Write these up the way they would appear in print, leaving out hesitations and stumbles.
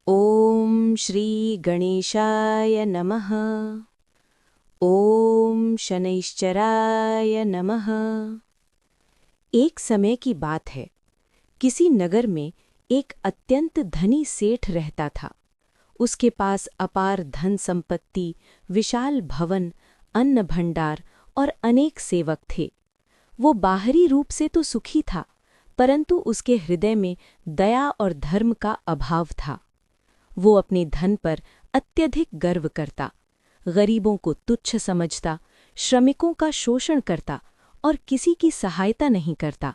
ओम श्री गणेशाय नमः। ओम शनैश्चराय नमः। एक समय की बात है। किसी नगर में एक अत्यंत धनी सेठ रहता था। उसके पास अपार धन संपत्ति, विशाल भवन, अन्न भंडार और अनेक सेवक थे। वो बाहरी रूप से तो सुखी था, परंतु उसके हृदय में दया और धर्म का अभाव था। वो अपने धन पर अत्यधिक गर्व करता, गरीबों को तुच्छ समझता, श्रमिकों का शोषण करता और किसी की सहायता नहीं करता।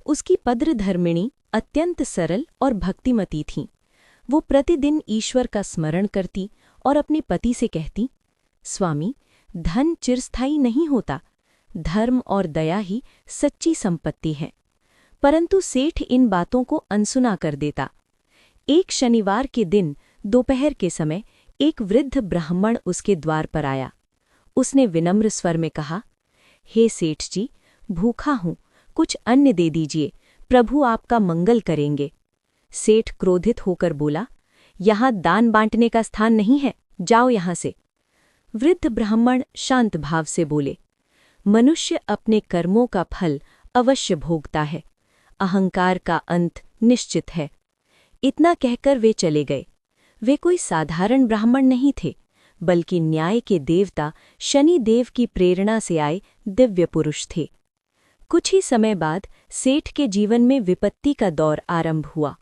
उसकी पद्रधर्मिणी अत्यंत सरल और भक्तिमती थीं। वो प्रतिदिन ईश्वर का स्मरण करती और अपने पति से कहती, स्वामी, धन चिरस्थायी नहीं होता, धर्म और दया ही सच्ची संपत्ति है। परंतु सेठ इन बातों को अनसुना कर देता। एक शनिवार के दिन दोपहर के समय एक वृद्ध ब्राह्मण उसके द्वार पर आया। उसने विनम्र स्वर में कहा, हे सेठ जी, भूखा हूं, कुछ अन्न दे दीजिए, प्रभु आपका मंगल करेंगे। सेठ क्रोधित होकर बोला, यहाँ दान बांटने का स्थान नहीं है, जाओ यहाँ से। वृद्ध ब्राह्मण शांत भाव से बोले, मनुष्य अपने कर्मों का फल अवश्य भोगता है, अहंकार का अंत निश्चित है। इतना कहकर वे चले गए। वे कोई साधारण ब्राह्मण नहीं थे, बल्कि न्याय के देवता शनि देव की प्रेरणा से आए दिव्य पुरुष थे। कुछ ही समय बाद सेठ के जीवन में विपत्ति का दौर आरंभ हुआ।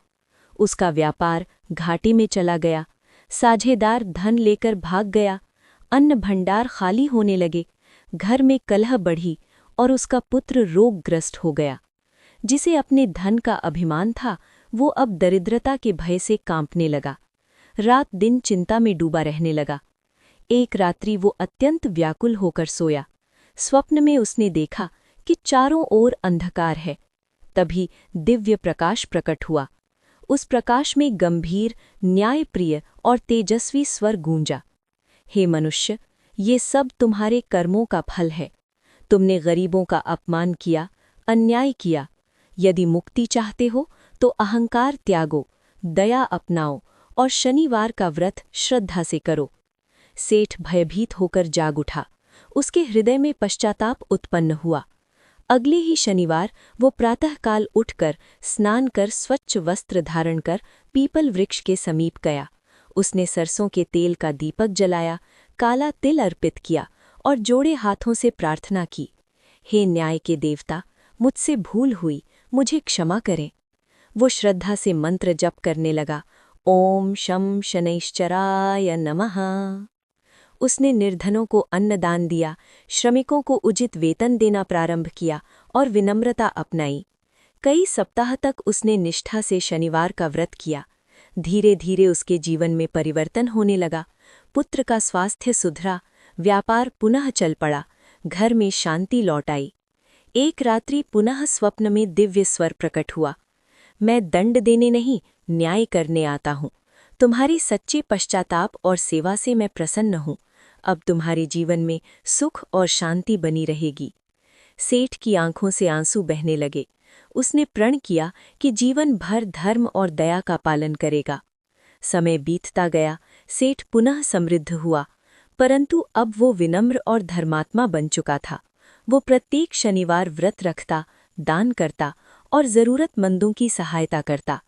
उसका व्यापार घाटे में चला गया, साझेदार धन लेकर भाग गया, अन्न भंडार खाली होने लगे, घर में कलह बढ़ी और उसका पुत्र रोगग्रस्त हो गया। जिसे अपने धन का अभिमान था, वो अब दरिद्रता के भय से कांपने लगा। रात दिन चिंता में डूबा रहने लगा। एक रात्रि वो अत्यंत व्याकुल होकर सोया। स्वप्न में उसने देखा कि चारों ओर अंधकार है। तभी दिव्य प्रकाश प्रकट हुआ। उस प्रकाश में गंभीर, न्यायप्रिय और तेजस्वी स्वर गूंजा, हे मनुष्य, ये सब तुम्हारे कर्मों का फल है। तुमने गरीबों का अपमान किया, अन्याय किया। यदि मुक्ति चाहते हो तो अहंकार त्यागो, दया अपनाओ और शनिवार का व्रत श्रद्धा से करो। सेठ भयभीत होकर जाग उठा। उसके हृदय में पश्चाताप उत्पन्न हुआ। अगले ही शनिवार वो प्रातःकाल उठकर स्नान कर स्वच्छ वस्त्र धारण कर पीपल वृक्ष के समीप गया। उसने सरसों के तेल का दीपक जलाया, काला तिल अर्पित किया और जोड़े हाथों से प्रार्थना की, हे न्याय के देवता, मुझसे भूल हुई, मुझे क्षमा करें। वो श्रद्धा से मंत्र जप करने लगा, ओम शम शनैश्चराय नमः। उसने निर्धनों को अन्नदान दिया, श्रमिकों को उचित वेतन देना प्रारंभ किया और विनम्रता अपनाई। कई सप्ताह तक उसने निष्ठा से शनिवार का व्रत किया। धीरे धीरे उसके जीवन में परिवर्तन होने लगा। पुत्र का स्वास्थ्य सुधरा, व्यापार पुनः चल पड़ा, घर में शांति लौट आई। एक रात्रि पुनः स्वप्न में दिव्य स्वर प्रकट हुआ, मैं दंड देने नहीं, न्याय करने आता हूँ। तुम्हारी सच्चे पश्चाताप और सेवा से मैं प्रसन्न हूँ। अब तुम्हारे जीवन में सुख और शांति बनी रहेगी। सेठ की आंखों से आंसू बहने लगे। उसने प्रण किया कि जीवन भर धर्म और दया का पालन करेगा। समय बीतता गया, सेठ पुनः समृद्ध हुआ, परंतु अब वो विनम्र और धर्मात्मा बन चुका था। वो प्रत्येक शनिवार व्रत रखता, दान करता और जरूरतमंदों की सहायता करता।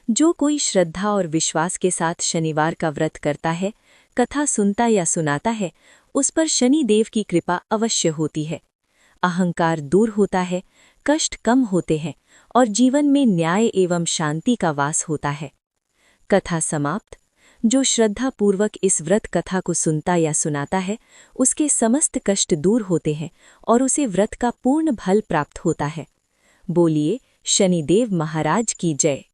जो कोई श्रद्धा और विश्वास के साथ शनिवार का व्रत करता है, कथा सुनता या सुनाता है, उस पर शनि देव की कृपा अवश्य होती है। अहंकार दूर होता है, कष्ट कम होते हैं और जीवन में न्याय एवं शांति का वास होता है। कथा समाप्त। जो श्रद्धापूर्वक इस व्रत कथा को सुनता या सुनाता है, उसके समस्त कष्ट दूर होते हैं और उसे व्रत का पूर्ण फल प्राप्त होता है। बोलिए शनिदेव महाराज की जय।